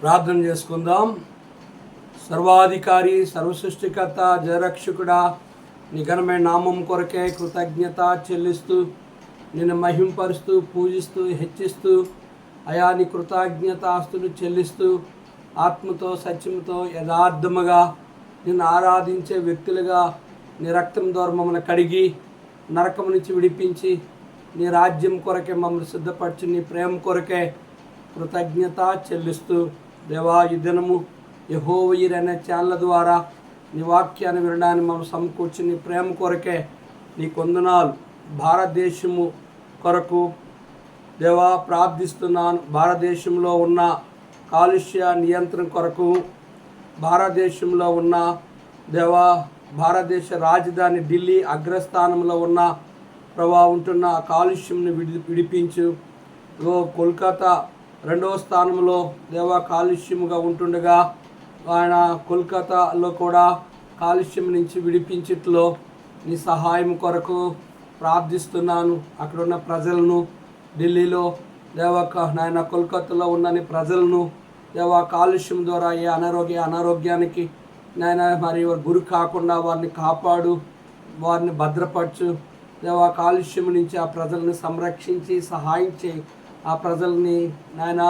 ప్రార్థన చేసుకుందాం. సర్వాధికారి, సర్వసృష్టికర్త, జయరక్షకుడా, నీ ఘనమైన నామం కొరకే కృతజ్ఞత చెల్లిస్తూ, నిన్ను మహింపరుస్తూ, పూజిస్తూ, హెచ్చిస్తూ, అయా నీ కృతజ్ఞతాస్తులు చెల్లిస్తూ, ఆత్మతో సత్యంతో యథార్థముగా నిన్ను ఆరాధించే వ్యక్తులుగా నీ రక్తం ద్వారా మమ్మల్ని కడిగి నరకం నుంచి విడిపించి నీ రాజ్యం కొరకే మమ్మల్ని సిద్ధపరచు, నీ ప్రేమ కొరకే కృతజ్ఞత చెల్లిస్తూ, దేవా ఈ దినము యెహోవా ఈర్ అనే ఛానల్ ద్వారా నీ వాక్యాన్ని వినడానికి మమ్మల్ని సమకూర్చి నీ ప్రేమ కొరకే నీ వందనాలు. భారతదేశము కొరకు దేవా ప్రార్థిస్తున్నాను. భారతదేశంలో ఉన్న కాలుష్య నియంత్రణ కొరకు, భారతదేశంలో ఉన్న దేవా భారతదేశ రాజధాని ఢిల్లీ అగ్రస్థానంలో ఉన్న ప్రభా ఉంటున్న కాలుష్యంని విడిపించు. కోల్కతా రెండవ స్థానంలో దేవా కాలుష్యముగా ఉంటుండగా ఆయన కోల్కతాలో కూడా కాలుష్యం నుంచి విడిపించట్లో నీ సహాయం కొరకు ప్రార్థిస్తున్నాను. అక్కడున్న ప్రజలను, ఢిల్లీలో దేవా నాయన కోల్కతాలో ఉన్న నీ ప్రజలను దేవా కాలుష్యం ద్వారా ఏ అనారోగ్యానికి నాయన మరి గురి కాకుండా వారిని కాపాడు, వారిని భద్రపరచు. దేవా కాలుష్యం నుంచి ఆ ప్రజల్ని సంరక్షించి సహాయం చేయి. ఆ ప్రజల్ని నాయన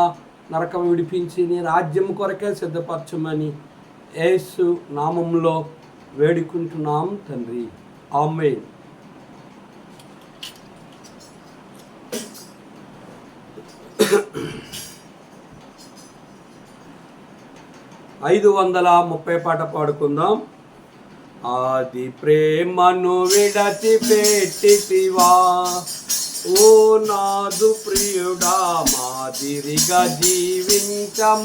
నరకం విడిపించి నీ రాజ్యం కొరకే సిద్ధపరచమని యేసు నామంలో వేడుకుంటున్నాం తండ్రి, ఆమేన్. ఐదు 530 పాట పాడుకుందాం. ఆది ప్రేమను విడచిపెట్టితివా, ఓ నాదు ప్రియుడా, మాదిరిగా జీవించమానితివా.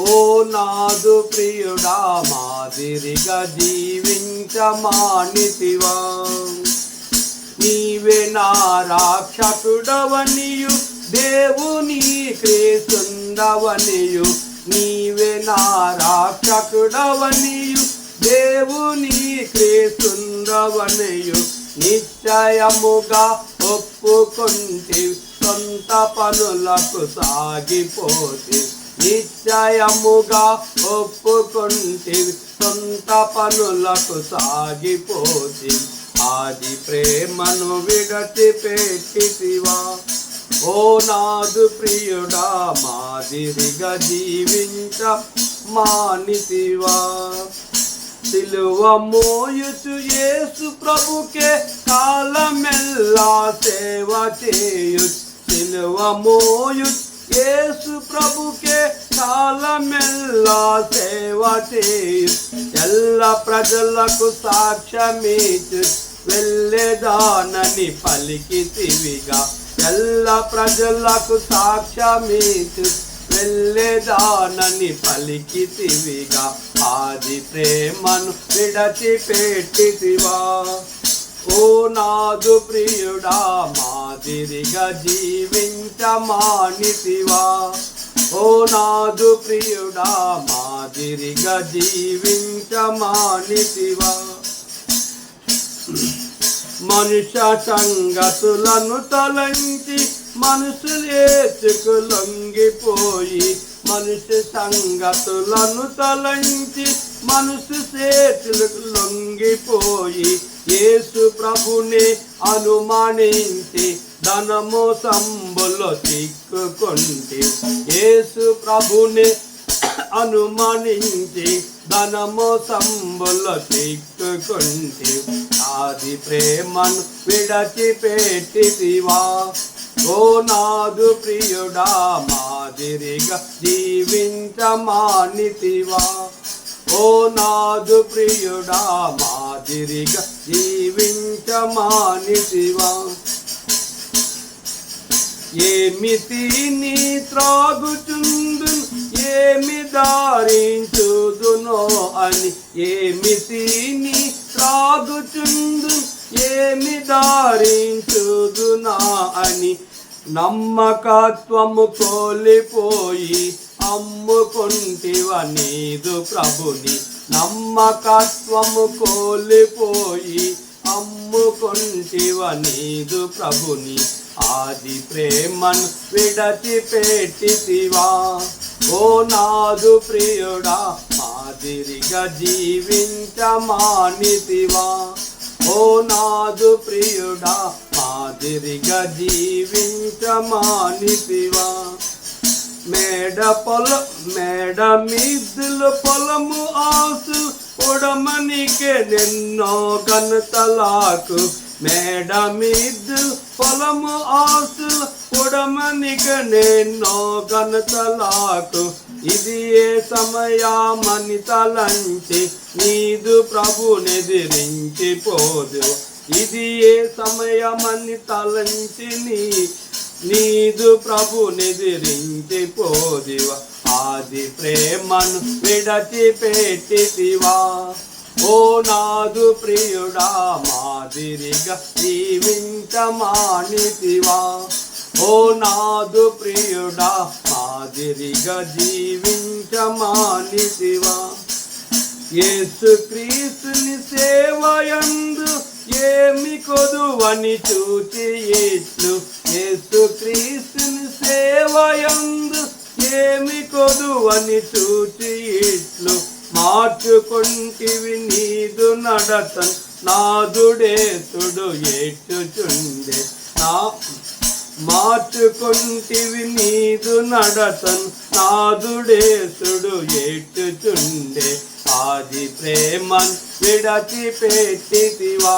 ఓ నాదు ప్రియుడా, మాదిరిగా జీవించమానితివా. నీవే నా రక్షకుడవనియు, దేవుని క్రీస్తుండవనియు. నీవే నా రక్షకుడవనియు, దేవుని క్రీస్తుండవనియు. నిశ్చయముగా ఒప్పుకొంటి, సొంత పనులకు సాగిపోతి. నిశ్చయముగా ఒప్పుకొంటి, సొంత పనులకు సాగిపోతి. ఆది ప్రేమను విడచిపెట్టితివా, ఓ నాదు ప్రియుడా, మాదిరిగా జీవించ మానితివా. సిలువ మోయుచు యేసు ప్రభుకే కాలమెల్లా సేవ చేయు. సిలువ మోయుచు యేసు ప్రభుకే కాలమెల్లా సేవ చేయు. ఎల్ల ప్రజలకు సాక్ష్యమిచ్చు, వెళ్ళేదానని పలికితివిగా. ఎల్ల ప్రజలకు సాక్ష్యమిచ్చు, వెళ్ళేదానని పలికితివిగా. ఆది ప్రేమను విడచిపెట్టితివా, ఓ నాదు ప్రియుడా, మాదిరిగా జీవించమానితివా. ఓ నాదు ప్రియుడా, మాదిరిగా జీవించమానితివా. మనుష్య సంగతులను తలంచి మనసులేచుకు లొంగిపోయి. మనుష్య సంగతులను తలంచి మనసు చేతులకు లొంగిపోయి. యేసు ప్రభుని అనుమానించి ధనము సంబులో చిక్కుకొంటి. యేసు ప్రభుని అనుమానించి ధనము సంబులో చిక్కుకొంటి. ఆది ప్రేమను విడచిపెట్టితివా, ఓ నాదు ప్రియుడా, మాదిరిగా జీవించమానితివా. ఓ నాదు ప్రియుడా, మాదిరిగా జీవించమానితివా. ఏమి తిని త్రాగుచుందును, ఏమి ధారించుదునో అని. ఏమి తిని త్రాగుచుందును, ఏమి ధారించుదునా అని. నమ్మకత్వము కోల్పోయి అమ్ముకొంటివ నీదు ప్రభుని. నమ్మకత్వము కోల్పోయి అమ్ముకొంటివ నీదు ప్రభుని. ఆది ప్రేమను విడచిపెట్టితివా. ఓ నాదు ప్రియుడా మాదిరిగా జీవించమానితివా. ఓ నాదు ప్రియుడా మాదిరిగా జీవించమానితివా. మేడ మిద్దులు పొలము ఆసు పొడమనికే నిన్నో ఘనతలాకు. మేడ మిద్దులు పొలము ఆసు పొడమనికే నిన్నో ఘనతలాకు. ఇది ఏ సమయమని తలంచి నీదు ప్రభునెదిరించిపోదు. ఇది ఏ సమయమని తలంచి నీదు ప్రభునెదిరించిపోదివా. ఆది ప్రేమను విడచిపెట్టితివా. ఓ నాదు ప్రియుడా మాదిరిగా జీవించమానితివా. ఓ నాదు ప్రియుడా మాదిరిగా జీవించమానితివా. యేసుక్రీస్తుని సేవయందు ఏమి కొదువని చూచి ఇట్లు. యేసుక్రీస్తుని సేవయందు ఏమి కొదువని చూచి ఇట్లు. మార్చుకొంటివి నీదు నడతన్ నాదుడేసుడు ఏడ్చుచుండే. మార్చుకొంటివి నీదు నడతన్ నాదుడేసుడు ఏడ్చుచుండే. ఆది ప్రేమన్ విడచిపెట్టితివా.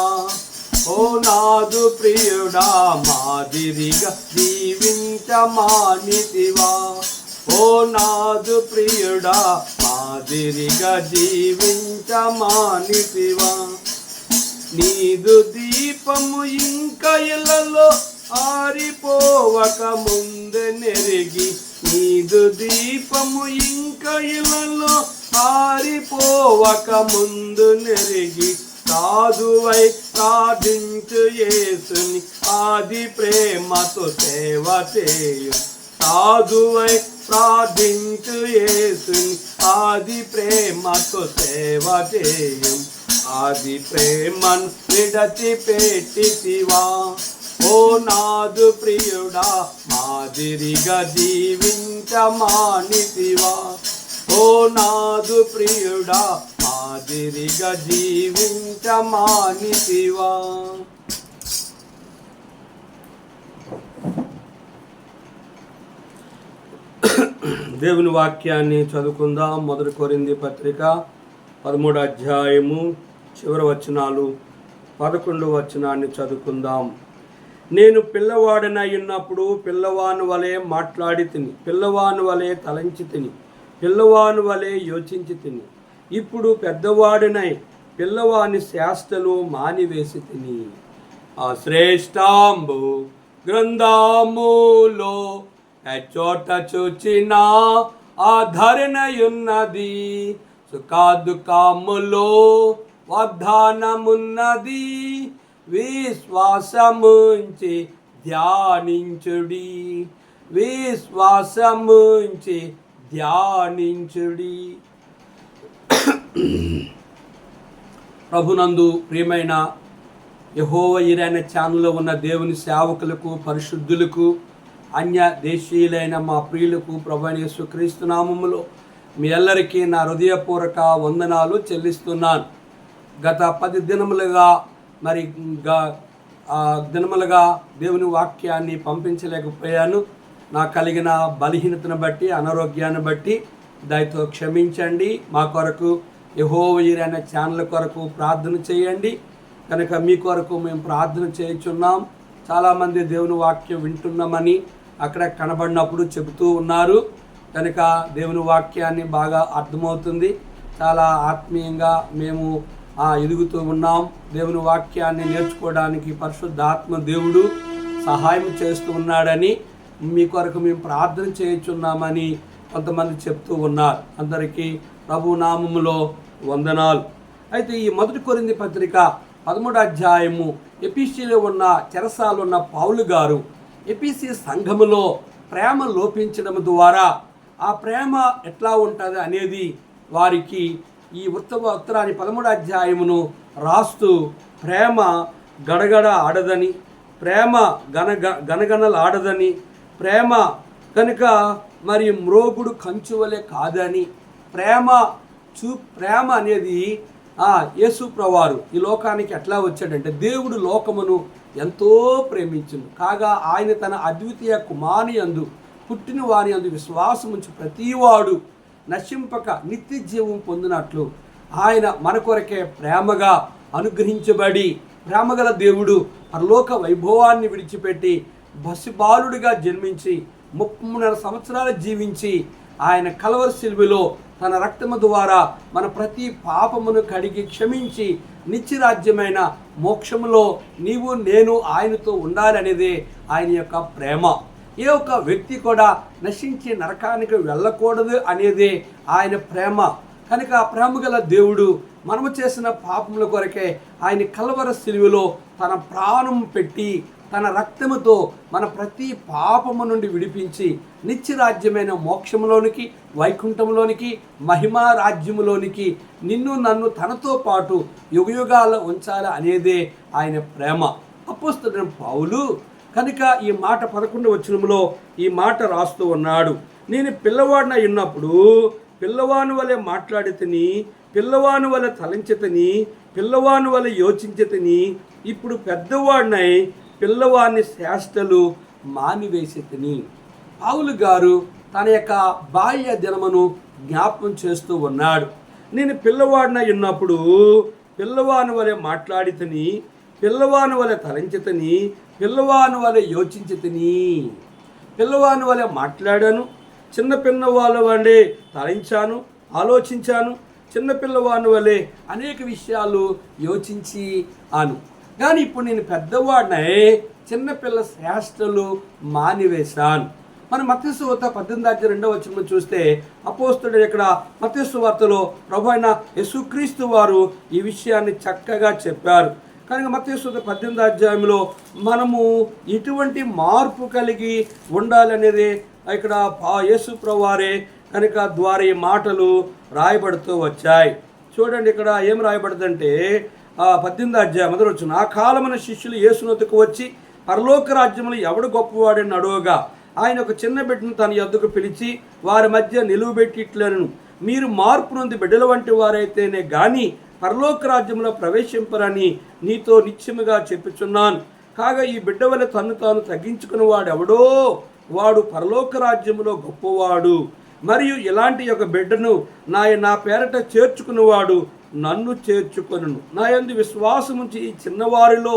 ఓ నాదు ప్రియుడా మాదిరిగా జీవించమానితివా. ఓ నాదు ప్రియుడా మాదిరిగా జీవించమానితివా. నీదు దీపము ఇంక ఇళ్ళలో ఆరిపోవక ముందు నెరిగి. నీదు దీపము ఇంక ఇళ్ళలో ఆరిపోవక ముందు నెరిగి. సాధువై ప్రార్థించు యేసుని ఆది ప్రేమతో సేవ చేయు. సాధువై ప్రార్థించు యేసుని ఆది ప్రేమతో సేవ చేయు. ఆది ప్రేమను విడచిపెట్టితివా. ఓ నాదు ప్రియుడా మాదిరిగా జీవించమానితివా. ఓ నాదు ప్రియుడా మాదిరిగా జీవించమానితివా. దేవుని వాక్యాన్ని చదువుకుందాం. 1 కొరింథీ పత్రిక 13వ అధ్యాయము చివరి వచనాలు 11వ వచనాన్ని చదువుకుందాం. నేను పిల్లవాడినై ఉన్నప్పుడు పిల్లవాని వలె మాట్లాడి తిని, పిల్లవాని వలె తలంచి తిని, పిల్లవాని వలె యోచించి తిని. ఇప్పుడు పెద్దవాడినై పిల్లవాని శాస్త్రలు మానివేసి తిని. ఆ శ్రేష్టాంబు గ్రంథములో చోట చూచిన ఆధరణయున్నది. సుఖదుఖములో వాగ్దానమున్నది. విశ్వాసముంచి ధ్యానించుడి. విశ్వాసముంచి ధ్యానించుడి. ప్రభునందు ప్రియమైన యెహోవా ఈరే అనే ఛానల్లో ఉన్న దేవుని సేవకులకు, పరిశుద్ధులకు, అన్య దేశీయులైన మా ప్రియులకు ప్రభువైన యేసుక్రీస్తు నామములో మీ అందరికీ నా హృదయపూర్వక వందనాలు చెల్లిస్తున్నాను. గత 10 దినములుగా దినములుగా దేవుని వాక్యాన్ని పంపించలేకపోయాను. నాకు కలిగిన బలహీనతను బట్టి, అనారోగ్యాన్ని బట్టి దయతో క్షమించండి. మా కొరకు యెహోవా ఈరే అనే ఛానల్ కొరకు ప్రార్థన చేయండి. కనుక మీ కొరకు మేము ప్రార్థన చేయుచున్నాం. చాలామంది దేవుని వాక్యం వింటున్నామని అక్కడ కనబడినప్పుడు చెబుతూ ఉన్నారు. కనుక దేవుని వాక్యాన్ని బాగా అర్థమవుతుంది. చాలా ఆత్మీయంగా మేము ఎదుగుతూ ఉన్నాం. దేవుని వాక్యాన్ని నేర్చుకోవడానికి పరిశుద్ధాత్మ దేవుడు సహాయం చేస్తూ ఉన్నాడని, మీ కొరకు మేము ప్రార్థన చేయుచున్నామని కొంతమంది చెప్తూ ఉన్నారు. అందరికీ ప్రభు నామములో వందనాలు. అయితే ఈ 1 కొరింథీ పత్రిక 13వ అధ్యాయము ఎఫెసీలో ఉన్న చెరసాలలో ఉన్న పౌలు గారు ఎఫెసీ సంఘములో ప్రేమ లోపించడం ద్వారా ఆ ప్రేమ ఎట్లా ఉంటుంది అనేది వారికి ఈ ఉత్తరాన్ని 13వ అధ్యాయమును రాస్తూ ప్రేమ గడగడ ఆడదని, ప్రేమ గనగనలాడదని, ప్రేమ కనుక మరి మ్రోగుడు కంచు వలె కాదని, ప్రేమ అనేది యేసు ప్రభువారు ఈ లోకానికి ఎట్లా వచ్చాడంటే, దేవుడు లోకమును ఎంతో ప్రేమించును కాగా ఆయన తన అద్వితీయ కుమారుని యందు పుట్టిన వారి యందు విశ్వాసముంచి ప్రతివాడు నశింపక నిత్య జీవం పొందినట్లు ఆయన మన కొరకే ప్రేమగా అనుగ్రహించబడి, ప్రేమగల దేవుడు పరలోక వైభవాన్ని విడిచిపెట్టి బసిబాలుడిగా జన్మించి 33 సంవత్సరాలు జీవించి ఆయన కల్వరి శిలువలో తన రక్తము ద్వారా మన ప్రతి పాపమును కడిగి క్షమించి నిత్యరాజ్యమైన మోక్షములో నీవు నేను ఆయనతో ఉండాలనేదే ఆయన యొక్క ప్రేమ. ఏ ఒక్క వ్యక్తి కూడా నశించి నరకానికి వెళ్ళకూడదు అనేదే ఆయన ప్రేమ. కనుక ఆ ప్రేమగల దేవుడు మనము చేసిన పాపముల కొరకే ఆయన కల్వరి శిలువలో తన ప్రాణం పెట్టి తన రక్తముతో మన ప్రతి పాపము నుండి విడిపించి నిత్యరాజ్యమైన మోక్షములోనికి, వైకుంఠంలోనికి, మహిమా రాజ్యములోనికి నిన్ను నన్ను తనతో పాటు యుగయుగాల ఉంచాలి అనేదే ఆయన ప్రేమ. అపోస్తలుడైన పౌలు కనుక ఈ మాట 11వ వచనంలో ఈ మాట రాస్తూ ఉన్నాడు. నేను పిల్లవాడినై ఉన్నప్పుడు పిల్లవాని వలె మాట్లాడితిని, పిల్లవాని వలె తలంచితిని, పిల్లవాని వలె యోచించితిని, ఇప్పుడు పెద్దవాడినై పిల్లవాని చేష్టలు మానివేసితిని. పౌలు గారు తన యొక్క బాల్య దినమును జ్ఞాపకం చేస్తూ ఉన్నాడు. నేను పిల్లవాడినై ఉన్నప్పుడు పిల్లవాని వలె మాట్లాడితిని, పిల్లవాని వలె తలంచితిని, పిల్లవాని వలె యోచించితిని. పిల్లవాని వలె మాట్లాడాను, చిన్న పిల్లవాళ్ళ వలె తలంచాను, ఆలోచించాను, చిన్నపిల్లవాని వలె అనేక విషయాలు యోచించి అను. కానీ ఇప్పుడు నేను పెద్దవాడినై చిన్నపిల్ల శ్రేష్టలు మానివేశాను. మనం మత్తయి సువార్త 18:2 చూస్తే అపోస్తలుడు ఇక్కడ మత్తయి సువార్తలో ప్రభువైన యేసుక్రీస్తు వారు ఈ విషయాన్ని చక్కగా చెప్పారు. కనుక మత్తయి సువార్త 18 మనము ఎటువంటి మార్పు కలిగి ఉండాలనేది ఇక్కడ యేసు ప్రభువారే కనుక ద్వారా ఈ మాటలు రాయబడుతూ వచ్చాయి. చూడండి ఇక్కడ ఏం రాయబడుతుందంటే 18 ఆ కాలమున శిష్యులు యేసునొద్దకు వచ్చి పరలోక రాజ్యములు ఎవడు గొప్పవాడని అడుగగా ఆయన ఒక చిన్న బిడ్డను తన యొద్దకు పిలిచి వారి మధ్య నిలువబెట్టి ఇట్లను, మీరు మార్పు నొంది బిడ్డల వంటి వారైతేనే గాని పరలోక రాజ్యంలో ప్రవేశింపరని నీతో నిశ్చయముగా చెప్పుచున్నాను. కాగా ఈ బిడ్డ వల్ల తను తాను తగ్గించుకుని వాడెవడో వాడు పరలోక రాజ్యములో గొప్పవాడు. మరియు ఇలాంటి ఒక బిడ్డను నా పేరట చేర్చుకున్నవాడు నన్ను చేర్చుకొనును. నా యందు విశ్వాసముంచి ఈ చిన్నవారిలో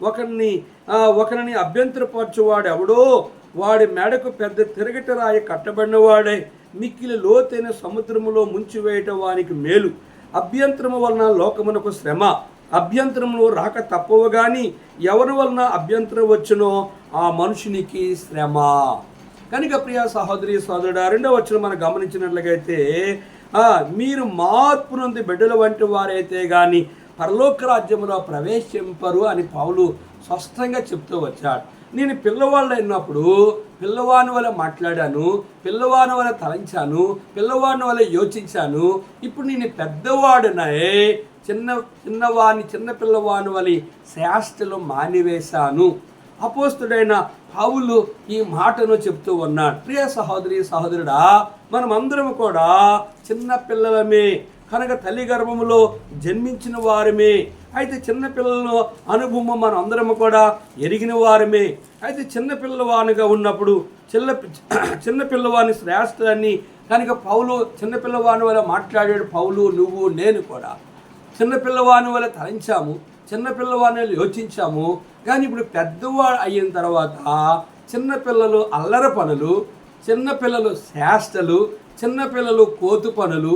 ఒకరిని అభ్యంతరపరచువాడు ఎవడో వాడి మెడకు పెద్ద తిరగటి రాయి కట్టబడిన వాడే మిక్కిలి లోతైన సముద్రములో ముంచివేయటం వానికి మేలు. అభ్యంతరము వలన లోకమునకు శ్రమ, అభ్యంతరములు రాక తప్పవు కానీ ఎవరి వలన అభ్యంతరం వచ్చునో ఆ మనుషునికి శ్రమ. కనుక ప్రియ సహోదరి సోదరుడా 2వ వచనం మనం గమనించినట్లయితే మీరు మార్పు నుండి బిడ్డల వంటి వారైతే కానీ పరలోక రాజ్యంలో ప్రవేశింపరు అని పౌలు స్పష్టంగా చెప్తూ వచ్చాడు. నేను పిల్లవాళ్ళు అయినప్పుడు పిల్లవాని వల్ల మాట్లాడాను, పిల్లవాని వల్ల తలంచాను, పిల్లవాని వల్ల యోచించాను. ఇప్పుడు నేను పెద్దవాడినై చిన్న పిల్లవాని వల్ల శాస్త్రలు మానివేశాను. అపోస్తుడైన పౌలు ఈ మాటను చెప్తూ ఉన్నాడు. ప్రియ సహోదరి సహోదరుడా, మనమందరం కూడా చిన్న పిల్లలమే కనుక తల్లి గర్భములో జన్మించిన వారమే. అయితే చిన్నపిల్లల అనుభవం మనం అందరం కూడా ఎరిగిన వారమే. అయితే చిన్నపిల్లవానిగా ఉన్నప్పుడు చిన్నపిల్లవాని శ్రేష్ఠాన్ని కనుక పౌలు చిన్నపిల్లవాని వల్ల మాట్లాడాడు. పౌలు నువ్వు నేను కూడా చిన్నపిల్లవాని వల్ల తలంచాము, చిన్నపిల్లవాని వల్ల యోచించాము. కానీ ఇప్పుడు పెద్దవాడు అయిన తర్వాత చిన్నపిల్లలు అల్లరి పనులు, చిన్నపిల్లలు చేష్టలు, చిన్నపిల్లలు కోతు పనులు,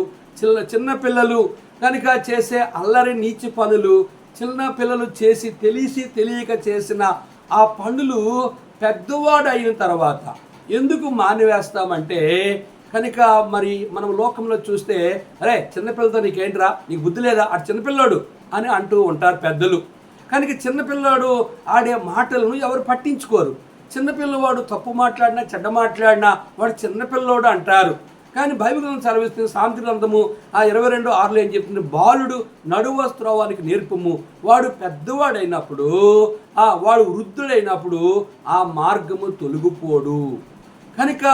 చిన్నపిల్లలు కనుక చేసే అల్లరి నీచి పనులు, చిన్నపిల్లలు చేసి తెలియక చేసిన ఆ పనులు పెద్దవాడు అయిన తర్వాత ఎందుకు మానివేస్తామంటే కనుక మరి మనం లోకంలో చూస్తే అరే చిన్నపిల్లతో నీకేంట్రా, నీకు బుద్ధి లేదా, అటు చిన్నపిల్లాడు అని అంటూ ఉంటారు పెద్దలు. కనుక చిన్నపిల్లాడు ఆడే మాటలను ఎవరు పట్టించుకోరు. చిన్నపిల్లవాడు తప్పు మాట్లాడినా చెడ్డ మాట్లాడినా వాడు చిన్నపిల్లోడు అంటారు. కానీ బైబిల్ గ్రంథం సెలవిస్తుంది, సామెతల గ్రంథము 22:6 ఏం చెప్తుంది, బాలుడు నడువ త్రోవానికి నేర్పము, వాడు పెద్దవాడైనప్పుడు వాడు వృద్ధుడైనప్పుడు ఆ మార్గము తొలగిపోడు. కనుక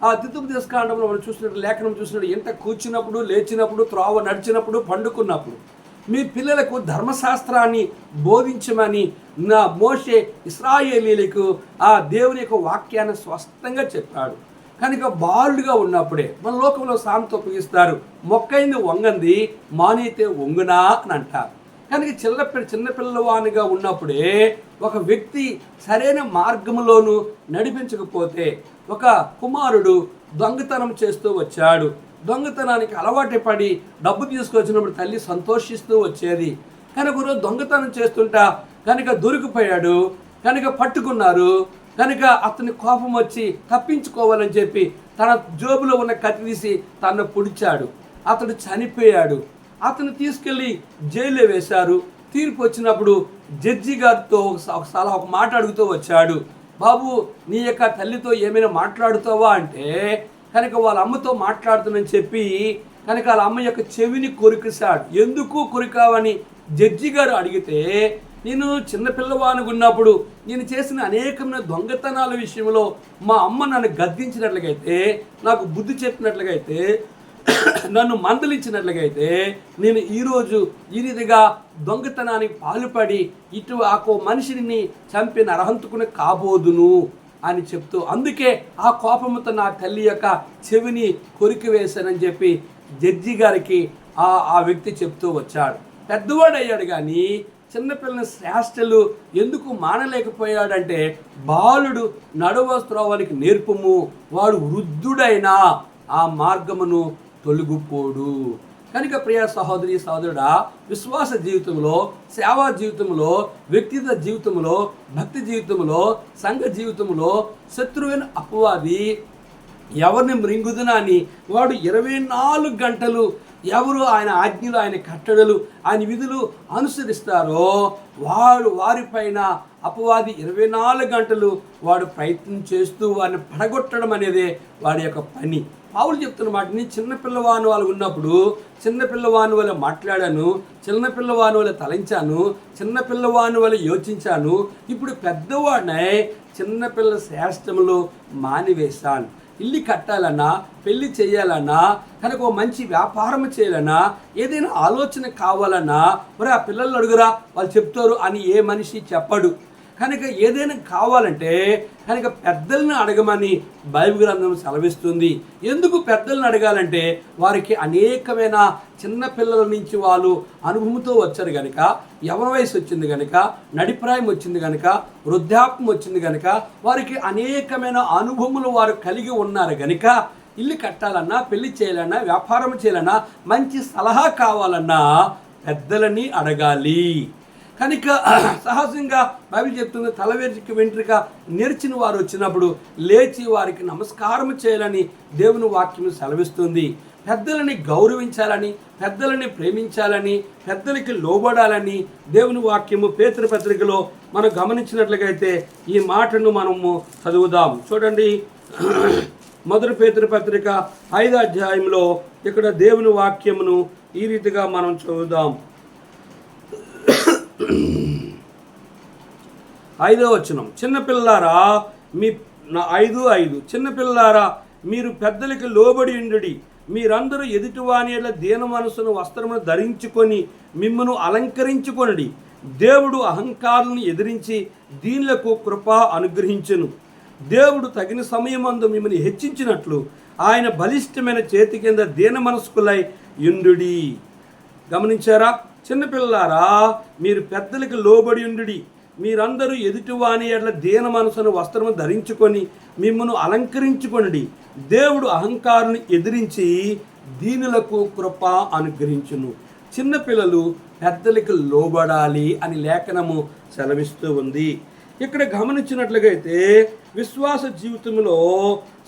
ఆ ద్వితీయోపదేశకాండంలో మనం చూసినట్టు, లేఖనం చూసినట్టు, ఎంత కూర్చున్నప్పుడు, లేచినప్పుడు, త్రోవ నడిచినప్పుడు, పండుకున్నప్పుడు మీ పిల్లలకు ధర్మశాస్త్రాన్ని బోధించమని నా మోషే ఇశ్రాయేలీయులకు ఆ దేవుని యొక్క వాక్యాన్ని స్పష్టంగా చెప్పాడు. కనుక బాలుడుగా ఉన్నప్పుడే మన లోకంలో సామెత ఉపయోగిస్తారు, మొక్కైంది వంగంది మానైతే వంగునా అని అంటారు. కనుక చిన్నపిల్లవానిగా ఉన్నప్పుడే ఒక వ్యక్తి సరైన మార్గంలోనూ నడిపించకపోతే, ఒక కుమారుడు దొంగతనం చేస్తూ వచ్చాడు, దొంగతనానికి అలవాటు పడి డబ్బు తీసుకొచ్చినప్పుడు తల్లి సంతోషిస్తూ వచ్చేది. కనుక ఒకరోజు దొంగతనం చేస్తుంటా కనుక దొరికిపోయాడు, కనుక పట్టుకున్నారు. కనుక అతని కోపం వచ్చి తప్పించుకోవాలని చెప్పి తన జోబులో ఉన్న కత్తి తీసి తను పొడిచాడు. అతడు చనిపోయాడు. అతను తీసుకెళ్ళి జైల్లో వేశారు. తీర్పు వచ్చినప్పుడు జడ్జి గారితో ఒక మాట అడుగుతూ వచ్చాడు, బాబు నీ యొక్క తల్లితో ఏమైనా మాట్లాడుతావా అంటే, కనుక వాళ్ళ అమ్మతో మాట్లాడుతానని చెప్పి కనుక వాళ్ళ అమ్మ యొక్క చెవిని కొరికేశాడు. ఎందుకు కొరికావని జడ్జి గారు అడిగితే, నేను చిన్నపిల్లవానికి ఉన్నప్పుడు నేను చేసిన అనేకమైన దొంగతనాల విషయంలో మా అమ్మ నన్ను గద్దించినట్లుగైతే, నాకు బుద్ధి చెప్పినట్లుగైతే, నన్ను మందలించినట్లుగైతే నేను ఈరోజు ఈ రీతిగా దొంగతనానికి పాల్పడి మనిషిని చంపి నరహంతుకుని కాబోదును అని చెప్తూ, అందుకే ఆ కోపంతో నా తల్లి యొక్క చెవిని కొరికి వేశానని చెప్పి జడ్జి గారికి ఆ వ్యక్తి చెప్తూ వచ్చాడు. పెద్దవాడు అయ్యాడు కానీ చిన్నపిల్లని శ్రేష్టలు ఎందుకు మానలేకపోయాడంటే, బాలుడు నడువ త్రోవనికి నేర్పము, వాడు వృద్ధుడైనా ఆ మార్గమును తొలగిపోడు. కనుక ప్రియ సహోదరి సహోదరుడా, విశ్వాస జీవితంలో, సేవా జీవితంలో, వ్యక్తిగత జీవితంలో, భక్తి జీవితంలో, సంఘ జీవితంలో శత్రువైన అపవాది ఎవరిని మృంగుదునని వాడు 24 గంటలు ఎవరు ఆయన ఆజ్ఞలు, ఆయన కట్టడలు, ఆయన విధులు అనుసరిస్తారో వారిపైన అపవాది 24 గంటలు వాడు ప్రయత్నం చేస్తూ వారిని పడగొట్టడం అనేదే వాడి యొక్క పని. పౌలు చెప్తున్న మాట, నేను చిన్నపిల్లవాని వాళ్ళు ఉన్నప్పుడు చిన్నపిల్లవాని వల్ల మాట్లాడాను, చిన్నపిల్లవాని వల్ల తలంచాను, చిన్నపిల్లవాని వల్ల యోచించాను, ఇప్పుడు పెద్దవాడినై చిన్నపిల్ల శ్రేష్టములు మానివేశాను. ఇల్లు కట్టాలన్నా, పెళ్లి చేయాలన్నా, కనుక ఒక మంచి వ్యాపారం చేయాలన్నా, ఏదైనా ఆలోచన కావాలన్నా మరి ఆ పిల్లలు అడుగురా వాళ్ళు చెప్తారు అని ఏ మనిషి చెప్పడు. కనుక ఏదైనా కావాలంటే కనుక పెద్దలను అడగమని బైబిల్ గ్రంథం సెలవిస్తుంది. ఎందుకు పెద్దలను అడగాలంటే, వారికి అనేకమైన చిన్నపిల్లల నుంచి వాళ్ళు అనుభవంతో వచ్చారు కనుక, యవ్వన వయసు వచ్చింది కనుక, నడిప్రాయం వచ్చింది కనుక, వృద్ధాప్యం వచ్చింది కనుక, వారికి అనేకమైన అనుభవములు వారు కలిగి ఉన్నారు కనుక, ఇల్లు కట్టాలన్నా, పెళ్లి చేయాలన్నా, వ్యాపారం చేయాలన్నా, మంచి సలహా కావాలన్నా పెద్దలని అడగాలి. కనుక సహజంగా బైబిల్ చెప్తుంది, తల వెంట్రుక నెరిచిన వారు వచ్చినప్పుడు లేచి వారికి నమస్కారం చేయాలని దేవుని వాక్యం సెలవిస్తుంది. పెద్దలని గౌరవించాలని, పెద్దలని ప్రేమించాలని, పెద్దలకి లోబడాలని దేవుని వాక్యము పేతురు పత్రికలో మనం గమనించినట్లుగైతే ఈ మాటను మనము చదువుదాం. చూడండి, మొదటి పేతురు పత్రిక 5వ అధ్యాయంలో ఇక్కడ దేవుని వాక్యమును ఈ రీతిగా మనం చదువుదాం. 5వ వచనం, చిన్నపిల్లారా 5:5 చిన్నపిల్లారా మీరు పెద్దలకి లోబడి ఉండుడి, మీరందరూ ఎదుటివాని యెడల దీన మనసును వస్త్రమును ధరించుకొని మిమ్మును అలంకరించుకొనుడి. దేవుడు అహంకారులను ఎదిరించి దీనులకు కృప అనుగ్రహించును. దేవుడు తగిన సమయమందు మిమ్మల్ని హెచ్చించినట్లు ఆయన బలిష్టమైన చేతి కింద దీన మనస్కులై యుండుడి. గమనించారా? చిన్నపిల్లారా మీరు పెద్దలకు లోబడి ఉండుడి, మీరందరూ ఎదుటివాని యెడల దీన మనసును వస్త్రము ధరించుకొని మిమ్మను అలంకరించుకొనుడి. దేవుడు అహంకారుని ఎదిరించి దీనులకు కృప అనుగ్రహించును. చిన్నపిల్లలు పెద్దలకు లోబడాలి అని లేఖనము సెలవిస్తూ ఉంది. ఇక్కడ గమనించినట్లుగైతే విశ్వాస జీవితంలో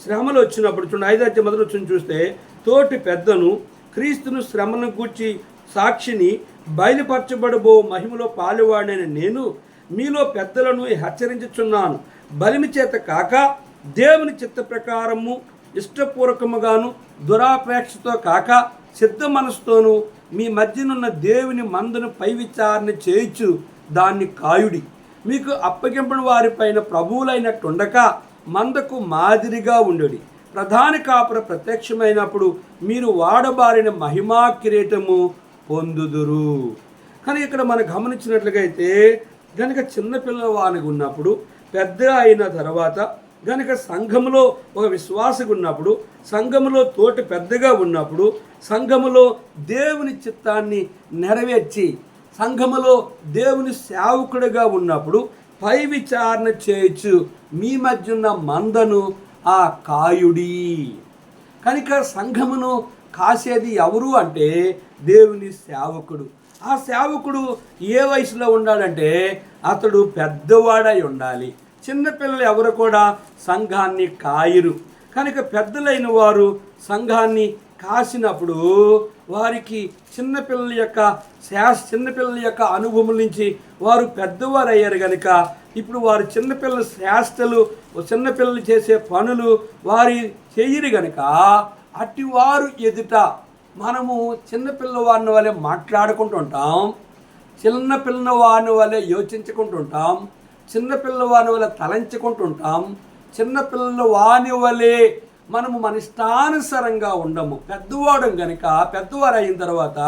శ్రమలు వచ్చినప్పుడు చూడండి, 5వ అధ్యాయం మొదటి వచనం చూస్తే, తోటి పెద్దను క్రీస్తును శ్రమను గూర్చి సాక్షిని బయలుపరచబడబో మహిమలో పాలువాడైన నేను మీలో పెద్దలను హెచ్చరించుచున్నాను. బలిమి చేత కాక దేవుని చిత్త ప్రకారము ఇష్టపూర్వకముగాను దురాపేక్షతో కాక సిద్ధ మనసుతోనూ మీ మధ్యనున్న దేవుని మందును పై విచారణ చేయించు దాన్ని కాయుడి. మీకు అప్పగింపని వారిపైన ప్రభువులైనట్టుండక మందకు మాదిరిగా ఉండుడి. ప్రధాన కాపుర ప్రత్యక్షమైనప్పుడు మీరు వాడబారిన మహిమా కిరీటము పొందుదురు. కానీ ఇక్కడ మనం గమనించినట్లుగైతే గనుక చిన్నపిల్లవానికి ఉన్నప్పుడు పెద్ద అయిన తర్వాత గనుక సంఘములో ఒక విశ్వాసకు ఉన్నప్పుడు, సంఘములో తోటి పెద్దగా ఉన్నప్పుడు, సంఘములో దేవుని చిత్తాన్ని నెరవేర్చి సంఘములో దేవుని సేవకుడిగా ఉన్నప్పుడు పై విచారణ చేయొచ్చు మీ మధ్య ఉన్న మందను ఆ కాయుడి. కనుక సంఘమును కాసేది ఎవరు అంటే దేవుని సేవకుడు. ఆ సేవకుడు ఏ వయసులో ఉండాలంటే అతడు పెద్దవాడై ఉండాలి. చిన్నపిల్లలు ఎవరు కూడా సంఘాన్ని కాయరు. కనుక పెద్దలైన వారు సంఘాన్ని కాసినప్పుడు వారికి చిన్నపిల్లల యొక్క అనుభవం నుంచి వారు పెద్దవారు అయ్యారు కనుక ఇప్పుడు వారు చిన్నపిల్లల శాస్త్రలు, చిన్నపిల్లలు చేసే పనులు వారి చేయరు కనుక అట్టి వారు ఎదుట మనము చిన్నపిల్లవాడిని వలె మాట్లాడుకుంటుంటాం, చిన్నపిల్లవాడిని వలె యోచించుకుంటుంటాం, చిన్నపిల్లవాని వలె తలంచుకుంటుంటాం, చిన్నపిల్లవాని వలె మనము మన ఇష్టానుసారంగా ఉండము. పెద్దవాడు కనుక పెద్దవారు అయిన తర్వాత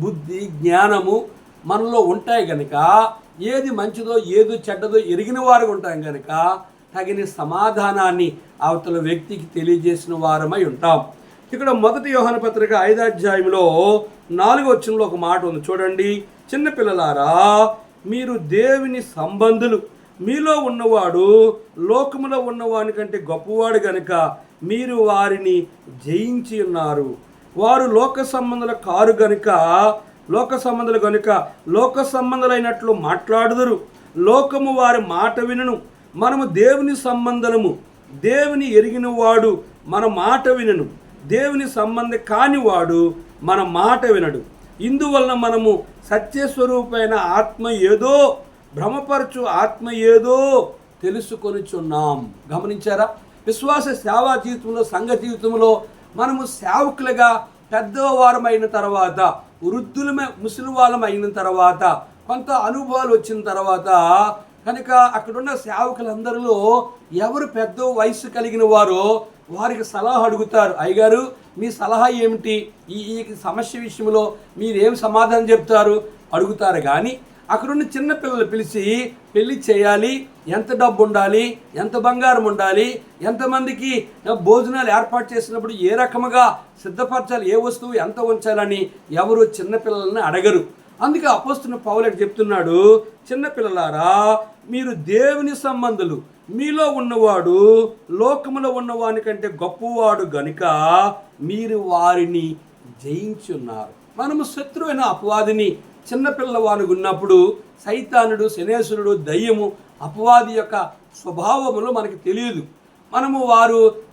బుద్ధి జ్ఞానము మనలో ఉంటాయి కనుక ఏది మంచిదో ఏది చెడ్డదో ఎరిగిన వారు ఉంటాం కనుక తగిన సమాధానాన్ని అవతల వ్యక్తికి తెలియజేసిన వారమై ఉంటాం. ఇక్కడ 1 యోహాను పత్రిక 5వ అధ్యాయంలో 4వ వచనంలో ఒక మాట ఉంది చూడండి. చిన్నపిల్లలారా, మీరు దేవుని సంబంధులు, మీలో ఉన్నవాడు లోకములో ఉన్నవాని కంటే గొప్పవాడు గనుక మీరు వారిని జయించి ఉన్నారు. వారు లోక సంబంధుల కారు గనుక లోక సంబంధులైనట్లు మాట్లాడుదురు. లోకము వారి మాట వినను. మనము దేవుని సంబంధము, దేవుని ఎరిగిన వాడు మన మాట వినను. దేవుని సంబంధి కానివాడు మన మాట వినడు. ఇందువలన మనము సత్యస్వరూపమైన ఆత్మ ఏదో, భ్రమపరచు ఆత్మ ఏదో తెలుసుకొనిచున్నాం. గమనించారా? విశ్వాస సేవా జీవితంలో, సంఘ జీవితంలో మనము సేవకులుగా పెద్దవారం అయిన తర్వాత, ముసలి వాళ్ళం అయిన తర్వాత, కొంత అనుభవాలు వచ్చిన తర్వాత కనుక అక్కడున్న సేవకులందరిలో ఎవరు పెద్ద వయసు కలిగిన వారో వారికి సలహా అడుగుతారు. అయ్యగారు, మీ సలహా ఏమిటి? ఈ సమస్య విషయంలో మీరేం సమాధానం చెప్తారు అడుగుతారు. కానీ అక్కడున్న చిన్నపిల్లలు పిలిచి పెళ్లి చేయాలి, ఎంత డబ్బు ఉండాలి, ఎంత బంగారం ఉండాలి, ఎంతమందికి భోజనాలు ఏర్పాటు చేసినప్పుడు ఏ రకముగా సిద్ధపరచాలి, ఏ వస్తువు ఎంత ఉంచాలని ఎవరు చిన్నపిల్లలని అడగరు. అందుకే అపోస్తలుడైన పౌలు చెప్తున్నాడు, చిన్నపిల్లలారా, మీరు దేవుని సంబంధులు, మీలో ఉన్నవాడు లోకములో ఉన్నవాని కంటే గొప్పవాడు గనుక మీరు వారిని జయించి ఉన్నారు. మనము శత్రువైన అపవాదిని చిన్నపిల్లవానికి ఉన్నప్పుడు సైతానుడు, శనేశ్వరుడు, దయ్యము, అపవాది యొక్క స్వభావములు మనకి తెలియదు. మనము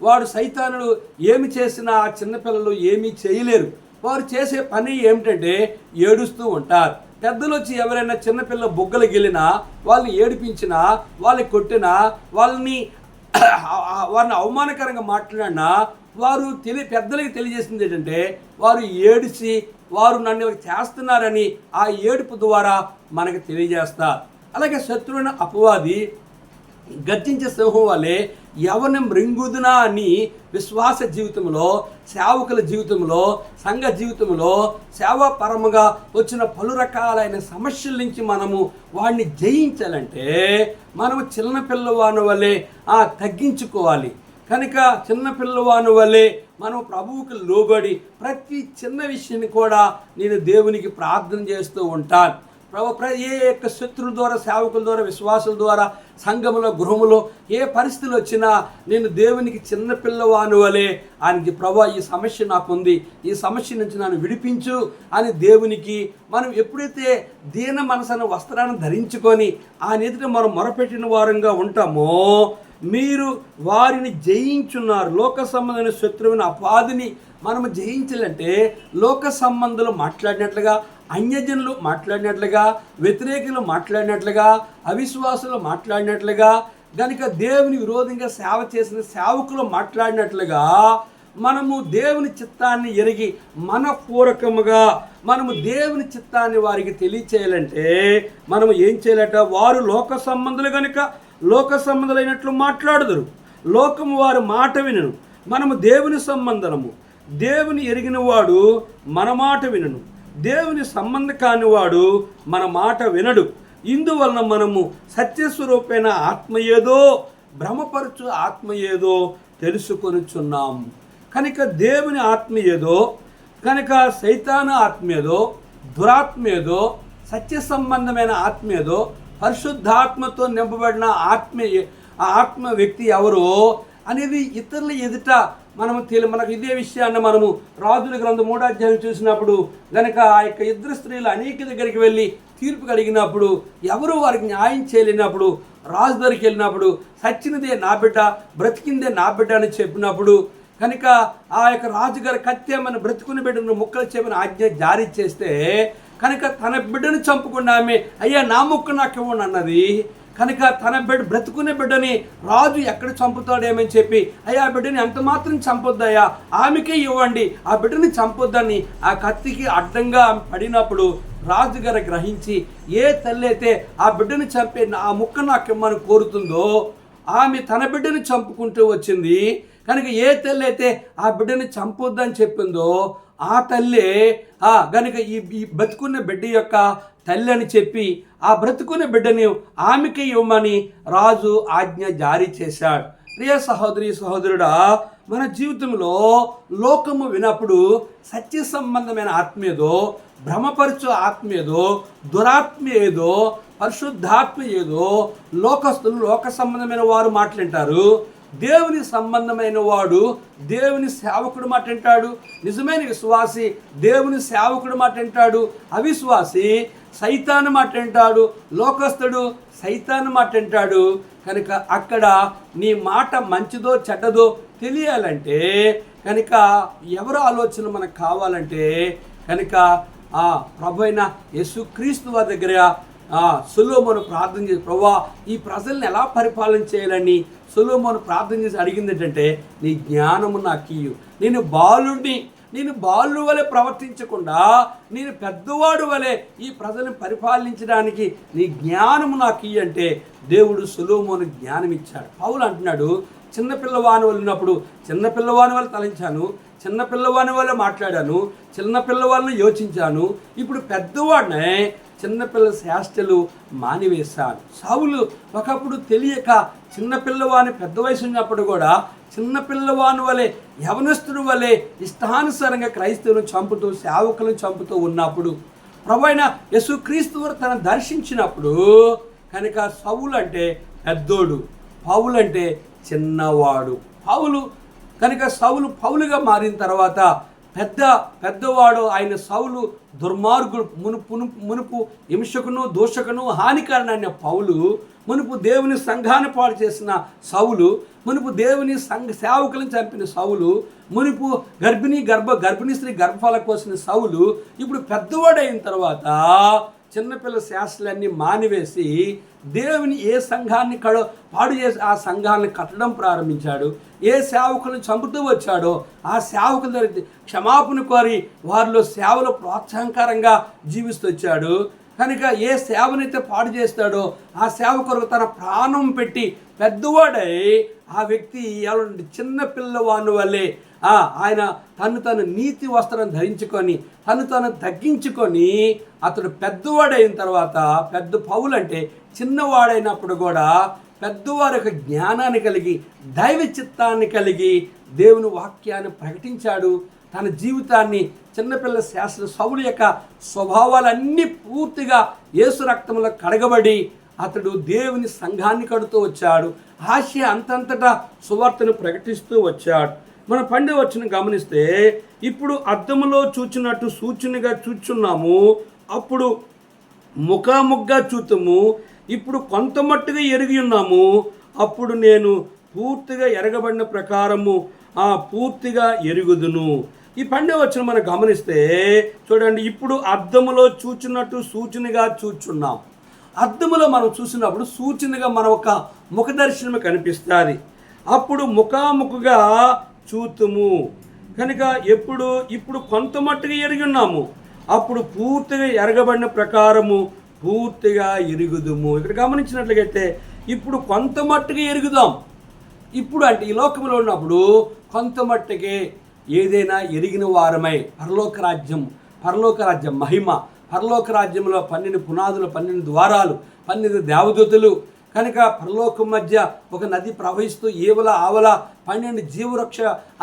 వాడు సైతానుడు ఏమి చేసినా ఆ చిన్నపిల్లలు ఏమీ చేయలేరు. వారు చేసే పని ఏమిటంటే ఏడుస్తూ ఉంటారు. పెద్దలు వచ్చి ఎవరైనా చిన్నపిల్ల బొగ్గలు గెలినా, వాళ్ళని ఏడిపించినా, వాళ్ళని కొట్టినా, వారిని అవమానకరంగా మాట్లాడినా వారు పెద్దలకి తెలియజేసింది ఏంటంటే వారు ఏడిచి వారు నన్ను చేస్తున్నారని ఆ ఏడుపు ద్వారా మనకు తెలియజేస్తారు. అలాగే శత్రువున అపవాది గర్జించే సింహం వల్లే ఎవరిని మృంగుదునా అని విశ్వాస జీవితంలో, సేవకుల జీవితంలో, సంఘ జీవితంలో సేవాపరముగా వచ్చిన పలు రకాలైన సమస్యల నుంచి మనము వాడిని జయించాలంటే మనము చిన్నపిల్లవాని వల్లే తగ్గించుకోవాలి. కనుక చిన్నపిల్లవాని వల్లే మనం ప్రభువుకి లోబడి ప్రతి చిన్న విషయాన్ని కూడా నేను దేవునికి ప్రార్థన చేస్తూ ఉంటాను. ఏ యొక్క శత్రువుల ద్వారా, సేవకుల ద్వారా, విశ్వాసుల ద్వారా, సంఘములో, గృహములో ఏ పరిస్థితులు వచ్చినా నేను దేవునికి చిన్నపిల్లవాని వలె ఆయనకి, ప్రభు ఈ సమస్య నాకుంది, ఈ సమస్య నుంచి నన్ను విడిపించు అని దేవునికి మనం ఎప్పుడైతే దీన మనసున వస్త్రాన్ని ధరించుకొని ఆయన ఎదుట మనం మొరపెట్టిన వారంగా ఉంటామో మీరు వారిని జయించున్నారు. లోక సంబంధమైన శత్రువుని అపాధిని మనము జయించాలంటే లోక సంబంధులు మాట్లాడినట్లుగా, అన్యజనులు మాట్లాడినట్లుగా, వ్యతిరేకులు మాట్లాడినట్లుగా, అవిశ్వాసులు మాట్లాడినట్లుగా, కనుక దేవుని విరోధంగా సేవ చేసిన సేవకులు మాట్లాడినట్లుగా మనము దేవుని చిత్తాన్ని ఎరిగి మనపూర్వకముగా మనము దేవుని చిత్తాన్ని వారికి తెలియచేయాలంటే మనము ఏం చేయాలట? వారు లోక సంబంధులు కనుక లోక సంబంధులైనట్లు మాట్లాడుదురు, లోకము వారి మాట వినను. మనము దేవుని సంబంధము, దేవుని ఎరిగిన వాడు మన మాట వినను, దేవుని సంబంధం కానివాడు మన మాట వినడు. ఇందువలన మనము సత్యస్వరూపైన ఆత్మ ఏదో భ్రమపరచు ఆత్మ ఏదో తెలుసుకొనుచున్నాము. కనుక దేవుని ఆత్మ ఏదో, కనుక సైతాను ఆత్మ ఏదో, దురాత్మ ఏదో, సత్య సంబంధమైన ఆత్మ ఏదో, పరిశుద్ధాత్మతో నింపబడిన ఆ ఆత్మ వ్యక్తి ఎవరో అనేది ఇతరుల ఎదుట మనకు ఇదే విషయాన్ని మనము రాజుల గ్రంథం 3వ అధ్యాయం చూసినప్పుడు గనక ఆ యొక్క ఇద్దరు స్త్రీలు అనేక దగ్గరికి వెళ్ళి తీర్పు కలిగినప్పుడు ఎవరు వారికి న్యాయం చేయలేనప్పుడు రాజు దగ్గరికి వెళ్ళినప్పుడు సచ్చినదే నా బిడ్డ, బ్రతికిందే నా బిడ్డ అని చెప్పినప్పుడు కనుక ఆ యొక్క రాజుగారి కత్యమని బ్రతుకుని బిడ్డను ముక్కలు చెప్పిన ఆజ్ఞ జారీ చేస్తే కనుక తన బిడ్డను చంపకుండా ఆమె అయ్యా నా ముక్క నాకు ఇవ్వండి అన్నది. కనుక తన బ్రతుకునే బిడ్డని రాజు ఎక్కడ చంపుతాడేమని చెప్పి అయ్యా ఆ బిడ్డని ఎంత మాత్రం చంపొద్దయ్యా, ఆమెకే ఇవ్వండి, ఆ బిడ్డని చంపొద్దని ఆ కత్తికి అడ్డంగా పడినప్పుడు రాజుగారు గ్రహించి ఏ తల్లి అయితే ఆ బిడ్డని చంపే ఆ ముక్క నాకు ఇమ్మని కోరుతుందో ఆమె తన బిడ్డని చంపుకుంటూ వచ్చింది. కనుక ఏ తల్లి అయితే ఆ బిడ్డని చంపొద్దని చెప్పిందో ఆ తల్లే కనుక ఈ బ్రతుకున్న బిడ్డ యొక్క తల్లి అని చెప్పి ఆ బ్రతుకున్న బిడ్డని ఆమెకి ఇవ్వమని రాజు ఆజ్ఞ జారీ చేశాడు. ప్రియ సహోదరి సహోదరుడా, మన జీవితంలో లోకము వినప్పుడు సత్య సంబంధమైన ఆత్మ ఏదో, భ్రమపరచు ఆత్మ ఏదో, దురాత్మ ఏదో, పరిశుద్ధాత్మ ఏదో, లోకస్తులు లోక సంబంధమైన వారు మాట్లాంటారు. దేవుని సంబంధమైన వాడు దేవుని సేవకుడు మాట అంటాడు. నిజమైన విశ్వాసి దేవుని సేవకుడు మాట అంటాడు. అవిశ్వాసి సైతాను మాట అంటాడు. లోకస్తుడు సైతాను మాట అంటాడు. కనుక అక్కడ నీ మాట మంచిదో చెడ్డదో తెలియాలంటే కనుక ఎవరు ఆలోచన మనకు కావాలంటే కనుక ప్రభు అయిన యేసుక్రీస్తు వారి దగ్గర సొలొమోను ప్రార్థన చేసి ప్రభువా ఈ ప్రజల్ని ఎలా పరిపాలన చేయాలని సొలొమోను ప్రార్థన చేసి అడిగింది ఏంటంటే నీ జ్ఞానము నాకు ఇయ్యు, నేను బాలుడు వలె ప్రవర్తించకుండా నేను పెద్దవాడు వలె ఈ ప్రజల్ని పరిపాలించడానికి నీ జ్ఞానము నాకు ఇయ్యి అంటే దేవుడు సొలొమోను జ్ఞానం ఇచ్చాడు. పౌలు అంటున్నాడు చిన్నపిల్లవాని వెళ్ళినప్పుడు చిన్నపిల్లవాని వల్ల తలంచాను, చిన్నపిల్లవాని వల్ల మాట్లాడాను, చిన్నపిల్లవాళ్ళని యోచించాను, ఇప్పుడు పెద్దవాడినే చిన్నపిల్లల శాస్త్రలు మానివేశాను. సౌలు ఒకప్పుడు తెలియక చిన్నపిల్లవాని పెద్ద వయసు ఉన్నప్పుడు కూడా చిన్నపిల్లవాని వలె యవనస్తుడు వలె ఇష్టానుసారంగా క్రైస్తవులను చంపుతూ సేవకులను చంపుతూ ఉన్నప్పుడు ప్రభువైన యేసుక్రీస్తు వారు తనను దర్శించినప్పుడు కనుక సౌలు అంటే పెద్దోడు, పౌలు అంటే చిన్నవాడు. పౌలుగా మారిన తర్వాత పెద్దవాడు ఆయన సౌలు దుర్మార్గుడు, మునుపు హింసకును దోషకును హానికారణ పౌలు, మునుపు దేవుని సంఘాన్ని పాడు చేసిన సౌలు, మునుపు దేవుని సేవకులను చంపిన సౌలు, మునుపు గర్భిణీ స్త్రీ గర్భఫల కోసిన సౌలు, ఇప్పుడు పెద్దవాడైన తర్వాత చిన్నపిల్ల శాస్త్రాలన్నీ మానివేసి దేవుని ఏ సంఘాన్ని పాడు చేసి ఆ సంఘాన్ని కట్టడం ప్రారంభించాడు. ఏ సేవకులను చంపుతూ వచ్చాడో ఆ సేవకుల దగ్గర క్షమాపణ కోరి వారిలో సేవలు ప్రోత్సాహకరంగా జీవిస్తూ వచ్చాడు. కనుక ఏ సేవనైతే పాడు చేస్తాడో ఆ సేవ కొరకు తన ప్రాణం పెట్టి పెద్దవాడై ఆ వ్యక్తి ఎవరంటే చిన్న పిల్లవాని వల్లే ఆయన తను నీతి వస్త్రం ధరించుకొని తను తగ్గించుకొని అతడు పెద్దవాడైన తర్వాత పెద్ద పౌలు అంటే చిన్నవాడైనప్పుడు కూడా పెద్దవారి యొక్క జ్ఞానాన్ని కలిగి దైవ చిత్తాన్ని కలిగి దేవుని వాక్యాన్ని ప్రకటించాడు. తన జీవితాన్ని చిన్నపిల్ల శాస్త్ర సౌలు యొక్క స్వభావాలన్నీ పూర్తిగా యేసు రక్తంలో కడగబడి అతడు దేవుని సంఘాన్ని కడుతూ వచ్చాడు. ఆసియా అంతంతటా సువార్తను ప్రకటిస్తూ వచ్చాడు. మన 12వ వచనం గమనిస్తే ఇప్పుడు అద్దములో చూచినట్టు సూచనగా చూచున్నాము, అప్పుడు ముఖాముఖిగా చూతుము, ఇప్పుడు కొంత మట్టుగా ఎరిగి ఉన్నాము, అప్పుడు నేను పూర్తిగా ఎరగబడిన ప్రకారము పూర్తిగా ఎరుగుదును. ఈ 12వ వచనం మనం గమనిస్తే చూడండి, ఇప్పుడు అద్దములో చూచినట్టు సూచనగా చూచున్నాం. అద్దములో మనం చూసినప్పుడు సూచనగా మన ఒక ముఖ దర్శనం కనిపిస్తుంది. అప్పుడు ముఖాముఖిగా చూతుము కనుక ఇప్పుడు కొంత మట్టుగా ఎరిగి ఉన్నాము, అప్పుడు పూర్తిగా ఎరగబడిన ప్రకారము పూర్తిగా ఎరుగుదుము. ఇక్కడ గమనించినట్లయితే ఇప్పుడు కొంత మట్టుగా ఎరుగుదాం. ఇప్పుడు అంటే ఈ లోకంలో ఉన్నప్పుడు కొంత మట్టుకే ఏదైనా ఎరిగిన వారమై పరలోక రాజ్యం మహిమ, పరలోక రాజ్యంలో 12 పునాదులు, 12 ద్వారాలు, 12 దేవదూతలు కనుక పరలోకం మధ్య ఒక నది ప్రవహిస్తూ ఏవల ఆవల 12 జీవవృక్ష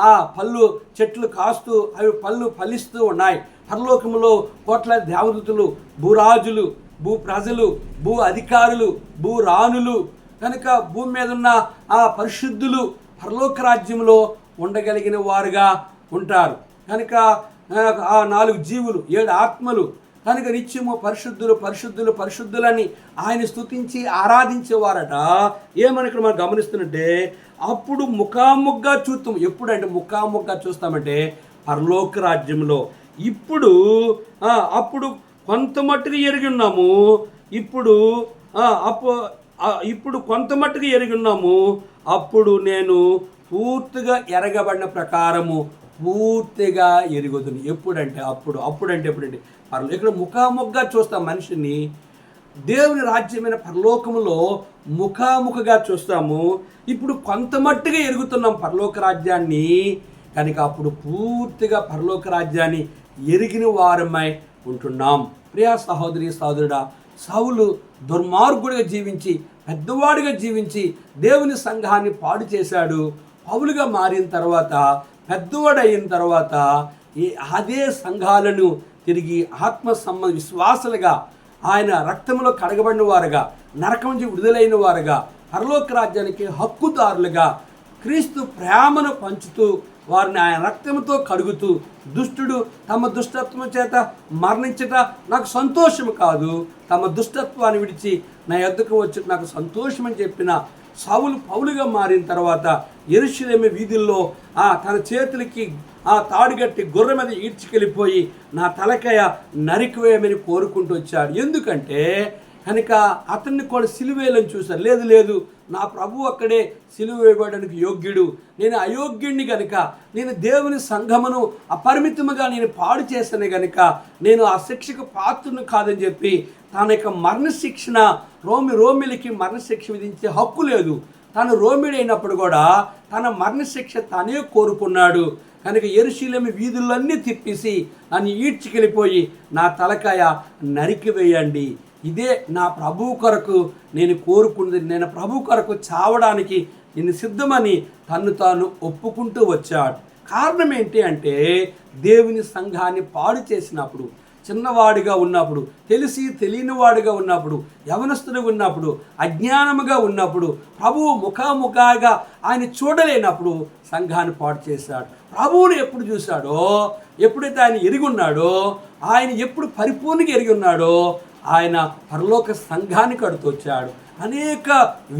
ఆ పళ్ళు చెట్లు కాస్తూ అవి పళ్ళు ఫలిస్తూ ఉన్నాయి. పరలోకంలో కోట్లాది దేవదూతలు, భూరాజులు, భూ ప్రజలు, భూ అధికారులు, భూ రాణులు కనుక భూమి మీద ఉన్న ఆ పరిశుద్ధులు పరలోక రాజ్యంలో ఉండగలిగిన వారుగా ఉంటారు. కనుక ఆ 4 జీవులు, 7 ఆత్మలు కనుక నిత్యము పరిశుద్ధులని ఆయన స్తుతించి ఆరాధించేవారట. ఏమని ఇక్కడ మనం గమనిస్తున్నట్టే అప్పుడు ముఖాముఖిగా చూస్తాం. ఎప్పుడంటే ముఖాముఖిగా చూస్తామంటే పరలోక రాజ్యంలో. అప్పుడు కొంత మట్టుగా ఎరిగి ఉన్నాము, ఇప్పుడు కొంత మట్టుగా ఎరిగి ఉన్నాము, అప్పుడు నేను పూర్తిగా ఎరగబడిన ప్రకారము పూర్తిగా ఎరుగుదును. ఎప్పుడంటే ఇక్కడ ముఖాముఖిగా చూస్తాం మనిషిని. దేవుని రాజ్యమైన పరలోకములో ముఖాముఖిగా చూస్తాము. ఇప్పుడు కొంత మట్టుగా ఎరుగుతున్నాం పరలోక రాజ్యాన్ని కనుక అప్పుడు పూర్తిగా పరలోక రాజ్యాన్ని ఎరిగిన వారమై ఉంటున్నాం. ప్రియా సహోదరి సహోదరుడా, సౌలు దుర్మార్గుడిగా జీవించి పెద్దవాడిగా జీవించి దేవుని సంఘాన్ని పాడు చేశాడు. పౌలుగా మారిన తర్వాత, పెద్దవాడు అయిన తర్వాత అదే సంఘాలను తిరిగి ఆత్మ సంబంధ విశ్వాసులుగా, ఆయన రక్తంలో కడగబడిన వారుగా, నరకం నుంచి విడుదలైన వారుగా, పరలోక రాజ్యానికి హక్కుదారులుగా క్రీస్తు ప్రేమను పంచుతూ వారిని ఆయన రక్తంతో కడుగుతూ, దుష్టుడు తమ దుష్టత్వం చేత మరణించట నాకు సంతోషం కాదు, తమ దుష్టత్వాన్ని విడిచి నా యొద్దకు వచ్చి నాకు సంతోషం అని చెప్పిన సౌలు పౌలుగా మారిన తర్వాత యెరూషలేము వీధుల్లో తన చేతులకి తాడుగట్టి గుర్ర మీద ఈడ్చుకెళ్ళిపోయి నా తలకాయ నరికివేయమని కోరుకుంటూ వచ్చాడు. ఎందుకంటే కనుక అతన్ని కూడా సిలువేయాలని చూశారు. లేదు నా ప్రభు అక్కడే సిలువ వేయబడడానికి యోగ్యుడు, నేను అయోగ్యుడిని కనుక, నేను దేవుని సంఘమును అపరిమితముగా నేను పాడు చేశాను కనుక నేను ఆ శిక్షకు పాత్రను కాదని చెప్పి తన యొక్క మరణశిక్షణ రోమిలికి మరణశిక్ష విధించే హక్కు లేదు. తను రోమిడి అయినప్పుడు కూడా తన మరణశిక్ష తనే కోరుకున్నాడు కనుక యెరూషలేము వీధులన్నీ తిప్పేసి నన్ను ఈడ్చుకెళ్ళిపోయి నా తలకాయ నరికివేయండి, ఇదే నా ప్రభువు కొరకు నేను కోరుకున్నది, నేను ప్రభు కొరకు చావడానికి నేను సిద్ధమని తన్ను తాను ఒప్పుకుంటూ వచ్చాడు. కారణం ఏంటి అంటే దేవుని సంఘాన్ని పాడు చేసినప్పుడు, చిన్నవాడిగా ఉన్నప్పుడు, తెలియని వాడిగా ఉన్నప్పుడు, యవనస్తుడిగా ఉన్నప్పుడు, అజ్ఞానముగా ఉన్నప్పుడు, ప్రభువు ముఖాముఖాగా ఆయన చూడలేనప్పుడు సంఘాన్ని పాడు చేశాడు. ప్రభువుని ఎప్పుడు చూశాడో, ఎప్పుడైతే ఆయన ఎరిగి ఉన్నాడో, ఆయన ఎప్పుడు పరిపూర్ణంగా ఎరిగి ఉన్నాడో ఆయన పరలోక సంఘాన్ని కడుతూ వచ్చాడు. అనేక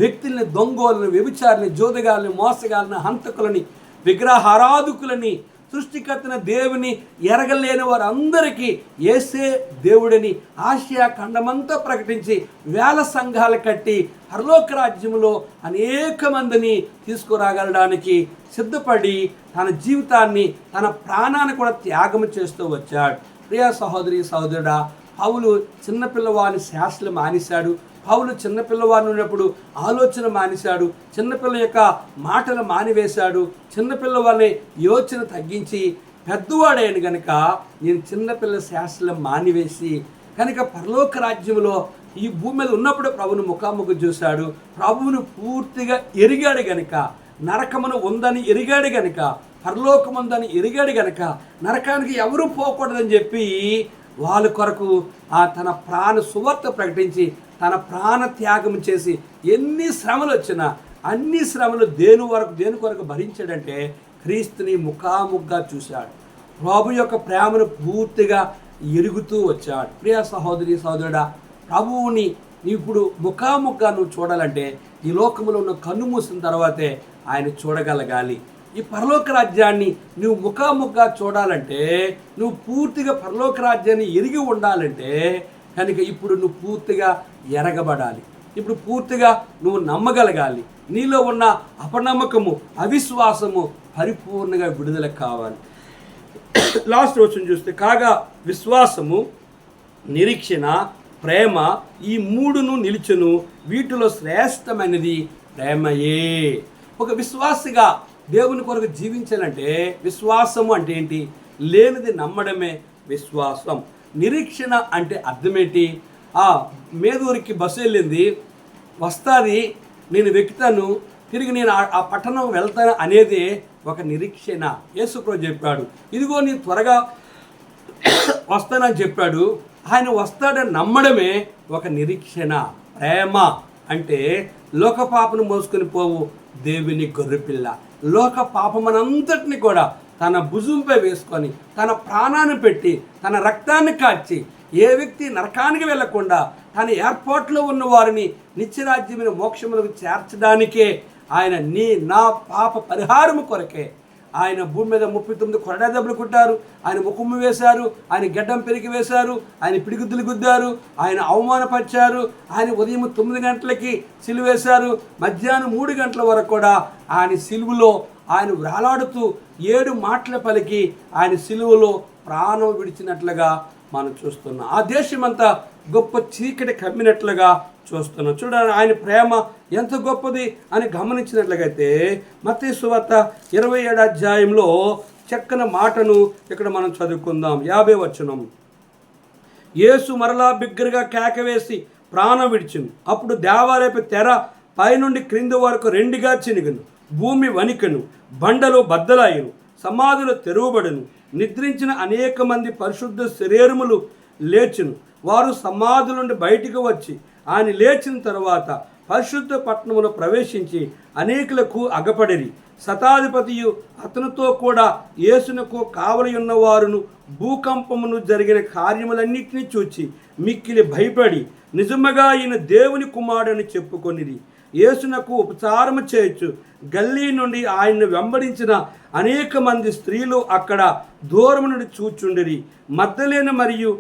వ్యక్తుల్ని, దొంగోళ్ళని, వ్యభిచారులని, జోదగాళ్ళని, మోసగాళ్ళని, హంతకులని, విగ్రహారాధకులని, సృష్టికర్తన దేవుని ఎరగలేని వారందరికీ యేసే దేవుడిని ఆసియా ఖండమంతా ప్రకటించి వేల సంఘాలు కట్టి పరలోక రాజ్యంలో అనేక మందిని తీసుకురాగలడానికి సిద్ధపడి తన జీవితాన్ని, తన ప్రాణాన్ని కూడా త్యాగం చేస్తూ వచ్చాడు. ప్రియ సహోదరి సహోదరుడా, పౌలు చిన్నపిల్లవాడిని శాస్త్రం మానేశాడు. పౌలు చిన్నపిల్లవాడిని ఉన్నప్పుడు ఆలోచన మానేశాడు. చిన్నపిల్ల యొక్క మాటలు మానివేశాడు. చిన్నపిల్లవాడిని యోచన తగ్గించి పెద్దవాడైన కనుక నేను చిన్నపిల్ల శాస్త్రం మానివేసి కనుక పరలోక రాజ్యంలో ఈ భూమి మీద ఉన్నప్పుడు ప్రభువును ముఖాముఖి చూశాడు. ప్రభువును పూర్తిగా ఎరిగాడు గనుక, నరకమును ఉందని ఎరిగాడు గనుక, పరలోకం ఉందని ఎరిగాడు గనుక నరకానికి ఎవరూ పోకూడదని చెప్పి వాళ్ళ కొరకు తన ప్రాణ సువార్త ప్రకటించి తన ప్రాణ త్యాగం చేసి ఎన్ని శ్రమలు వచ్చినా అన్ని శ్రమలు దేని కొరకు భరించాడంటే క్రీస్తుని ముఖాముఖిగా చూశాడు. ప్రభు యొక్క ప్రేమను పూర్తిగా ఎరుగుతూ వచ్చాడు. ప్రియ సహోదరి సహోదరుడా, ప్రభువుని ఇప్పుడు ముఖాముఖిగా నువ్వు చూడాలంటే ఈ లోకంలో ఉన్న కన్ను మూసిన తర్వాతే ఆయన చూడగలగాలి. ఈ పరలోక రాజ్యాన్ని నువ్వు ముఖాముఖిగా చూడాలంటే, నువ్వు పూర్తిగా పరలోక రాజ్యాన్ని ఎరిగి ఉండాలంటే కనుక ఇప్పుడు నువ్వు పూర్తిగా ఎరగబడాలి, ఇప్పుడు పూర్తిగా నువ్వు నమ్మగలగాలి. నీలో ఉన్న అపనమ్మకము, అవిశ్వాసము పరిపూర్ణంగా విడుదల కావాలి. లాస్ట్ రోజును చూస్తే, కాగా విశ్వాసము, నిరీక్షణ, ప్రేమ ఈ మూడును నిలుచును, వీటిలో శ్రేష్టమైనది ప్రేమయే. ఒక విశ్వాసిగా దేవుని కొరకు జీవించాలంటే విశ్వాసము అంటే ఏంటి? లేనిది నమ్మడమే విశ్వాసం. నిరీక్షణ అంటే అర్థమేంటి? మేదూరికి బస్సు వెళ్ళింది, వస్తుంది, నేను వెక్కుతాను, తిరిగి నేను ఆ పట్టణం వెళ్తాను అనేది ఒక నిరీక్షణ. యేసుప్రభు చెప్పాడు, ఇదిగో నేను త్వరగా వస్తానని చెప్పాడు. ఆయన వస్తాడని నమ్మడమే ఒక నిరీక్షణ. ప్రేమ అంటే లోక పాపను మోసుకొని పోవు దేవుని గొర్రెపిల్ల. లోక పాపమనంతటిని కూడా తన భుజంపై వేసుకొని తన ప్రాణాన్ని పెట్టి తన రక్తాన్ని కార్చి ఏ వ్యక్తి నరకానికి వెళ్లకుండా తన ఏర్పాట్లో ఉన్న వారిని నిత్యరాజ్యమైన మోక్షములకు చేర్చడానికే ఆయన నా పాప పరిహారము కొరకే ఆయన భూమి మీద 39 కొరడా దెబ్బలు కొట్టారు, ఆయన ముఖము వేశారు, ఆయన గడ్డం పెరిగి వేశారు, ఆయన పిడిగుద్దులు గుద్దారు, ఆయన అవమానపరిచారు. ఆయన ఉదయం 9 గంటలకి సిలువ వేశారు, మధ్యాహ్నం 3 గంటల వరకు కూడా ఆయన సిలువలో ఆయన వేలాడుతూ 7 మాటల పలికి ఆయన సిలువలో ప్రాణం విడిచినట్లుగా మనం చూస్తున్నాం. ఆ దేశమంతా గొప్ప చీకటి కమ్మినట్లుగా చూస్తున్నాం. చూడండి ఆయన ప్రేమ ఎంత గొప్పది అని గమనించినట్లయితే మత్తయి సువార్త 27వ అధ్యాయంలో చక్కని మాటను ఇక్కడ మనం చదువుకుందాం. 50వ వచనం. యేసు మరలా బిగ్గరగా కేక వేసి ప్రాణం విడిచింది. అప్పుడు దేవాలయపు తెర పైనుండి క్రింది వరకు 2గా చినిగను, భూమి వణికెను, బండలు బద్దలాయను, సమాధులు తెరువబడెను. నిద్రించిన అనేక మంది పరిశుద్ధ శరీరములు లేచును. వారు సమాధుల నుండి బయటికి వచ్చి ఆయన లేచిన తర్వాత పరిశుద్ధ పట్టణమును ప్రవేశించి అనేకులకు అగపడిరి. శతాధిపతియు అతనితో కూడా యేసునకు కావలి ఉన్నవారును భూకంపమును జరిగిన కార్యములన్నింటినీ చూచి మిక్కిలి భయపడి నిజముగా ఈయన దేవుని కుమారుడని చెప్పుకొనిరి. యేసునకు ఉపచారము చేయొచ్చు గల్లీ నుండి ఆయన్ను వెంబడించిన అనేక మంది స్త్రీలు అక్కడ దూరం నుండి చూచుండిరి. మగ్దలేన మరియు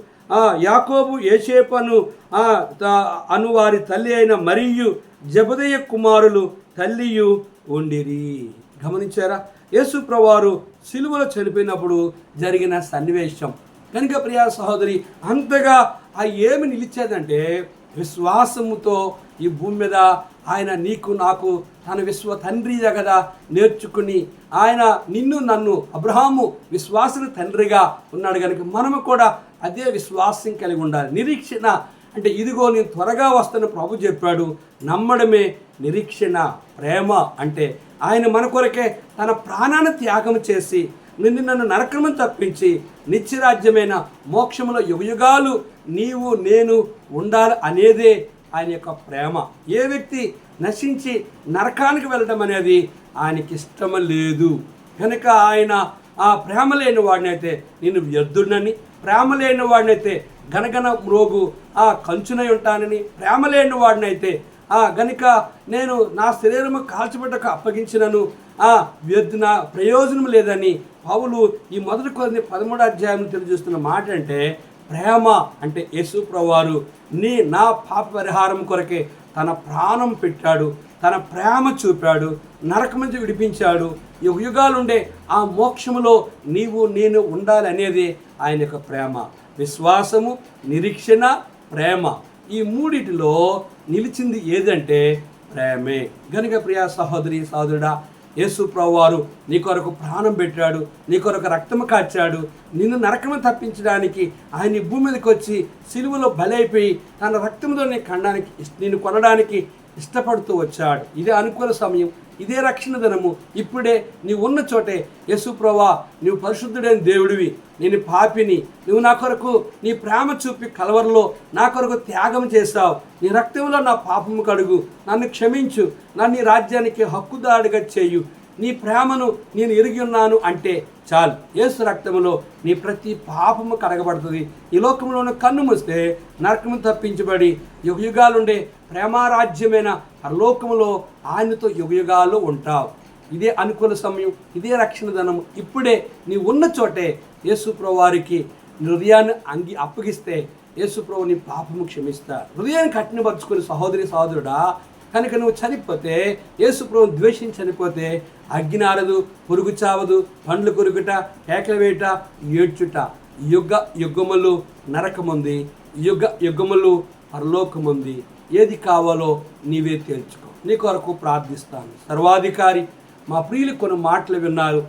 యాకోబు, యోసేపు అను వారి తల్లి అయిన మరియు జెబెదయి కుమారులు తల్లియు ఉండిరి. గమనించారా? యేసు ప్రభువారు సిలువలో చనిపోయినప్పుడు జరిగిన సన్నివేశం. కనుక ప్రియా సహోదరి, అంతగా ఏమి నిలిచేదంటే విశ్వాసముతో ఈ భూమి మీద ఆయన నీకు నాకు తన తండ్రిగా కదా నేర్చుకుని ఆయన నిన్ను నన్ను అబ్రహాము విశ్వాసన తండ్రిగా ఉన్నాడు కనుక మనము కూడా అదే విశ్వాసం కలిగి ఉండాలి. నిరీక్షణ అంటే ఇదిగో నేను త్వరగా వస్తాను ప్రభు చెప్పాడు. నమ్మడమే నిరీక్షణ. ప్రేమ అంటే ఆయన మన కొరకే తన ప్రాణాన్ని త్యాగం చేసి నన్ను నరకమును తప్పించి నిత్యరాజ్యమైన మోక్షములో యుగయుగాలు నీవు నేను ఉండాలి అనేదే ఆయన యొక్క ప్రేమ. ఏ వ్యక్తి నశించి నరకానికి వెళ్ళడం అనేది ఆయనకి ఇష్టం లేదు. కనుక ఆయన ప్రేమ లేని వాడినైతే నేను వ్యర్థుడినని, ప్రేమ లేని వాడినైతే గనగన మ్రోగు కంచునై ఉంటానని, ప్రేమ లేని వాడినైతే గనుక నేను నా శరీరము కాల్చిబట్టకు అప్పగించినను వ్యర్థన ప్రయోజనం లేదని పౌలు ఈ మొదటి కొరింథీ 13వ అధ్యాయం తెలియజేస్తున్న మాట. అంటే ప్రేమ అంటే యేసు ప్రభువారు నా పాప పరిహారం కొరకే తన ప్రాణం పెట్టాడు, తన ప్రేమ చూపాడు, నరకం నుంచి విడిపించాడు. యుగాలుండే ఆ మోక్షములో నీవు నేను ఉండాలి అనేది ఆయన యొక్క ప్రేమ. విశ్వాసము, నిరీక్షణ, ప్రేమ ఈ మూడిటిలో నిలిచింది ఏదంటే ప్రేమే. గనుక ప్రియా సహోదరి సహోదరుడా, యేసు ప్రభువారు నీ కొరకు ప్రాణం పెట్టాడు, నీ కొరకు రక్తము కాచాడు. నిన్ను నరకము తప్పించడానికి ఆయన భూమి మీదకి వచ్చి సిలువలో బలైపోయి తన రక్తంతో నిన్ను కొనడానికి ఇష్టపడుతూ వచ్చాడు. ఇదే అనుకూల సమయం, ఇదే రక్షణ దినము. ఇప్పుడే నీవు ఉన్న చోటే యేసు ప్రభువా నీవు పరిశుద్ధుడైన దేవుడివి, నేను పాపిని, నువ్వు నా కొరకు నీ ప్రేమ చూపి కలవరలో నా కొరకు త్యాగం చేశావు, నీ రక్తంలో నా పాపము కడుగు, నన్ను క్షమించు, నన్ను నీ రాజ్యానికి హక్కుదారుడిగా చేయు, నీ ప్రేమను నేను ఎరిగి ఉన్నాను అంటే చాలు. యేసు రక్తములో నీ ప్రతి పాపము కడగబడుతుంది. ఈ లోకంలోని కన్ను మూస్తే నరకము తప్పించబడి యుగయుగాలుండే ప్రేమారాజ్యమైన పరలోకములో ఆయనతో యుగయుగాలు ఉంటావు. ఇదే అనుకూల సమయం, ఇదే రక్షణ ధనము. ఇప్పుడే నీ ఉన్న చోటే యేసు ప్రభువారికి హృదయాన్ని అప్పగిస్తే యేసు ప్రభు నీ పాపము క్షమిస్తారు. హృదయాన్ని కఠినపరుచుకుని సహోదరి సహోదరుడా, కనుక నువ్వు చనిపోతే, యేసు ప్రభువుని ద్వేషించి చనిపోతే అగ్ని ఆరదు, పురుగు చావదు, పండ్లు కొరుకుట, కేకలు వేయుట, ఏడ్చుట, యుగ యుగములు నరకముంది, యుగ యుగములు పరలోకముంది. ఏది కావాలో నీవే తేల్చుకో. నీ కొరకు ప్రార్థిస్తాను. సర్వాధికారి మా ప్రియులు కొన్ని మాటలు విన్నారు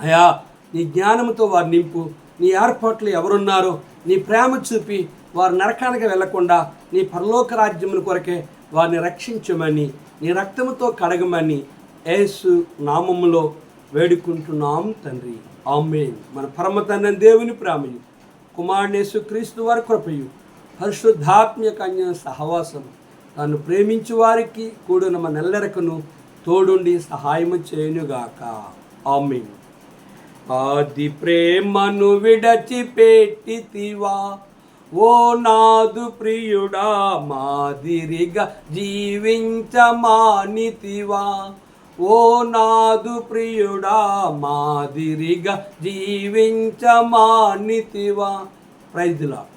అయా, నీ జ్ఞానంతో వారు నింపు. నీ ఏర్పాట్లు ఎవరున్నారో నీ ప్రేమ చూపి వారు నరకానికి వెళ్లకుండా నీ పరలోక రాజ్యముల కొరకే వారిని రక్షించమని, నీ రక్తముతో కడగమని యేసు నామములో వేడుకుంటున్నాం తండ్రి. ఆమేన్. మన పరమ తండ్రి దేవుని ప్రేమయు, కుమారుని యేసుక్రీస్తు వారి కృపయు, పరిశుద్ధాత్మ కన్య సహవాసం తాను ప్రేమించు వారికి కూడిన మనెల్లరికను తోడుండి సహాయము చేయునుగాక. ఆమేన్. ఆది ప్రేమను విడచిపెట్టితివా, ఓ నాదు ప్రియుడా, మాదిరిగా జీవించమానితివా. ఓ నాదు ప్రియుడా, మాదిరిగా జీవించమానితివా. Praise the lord.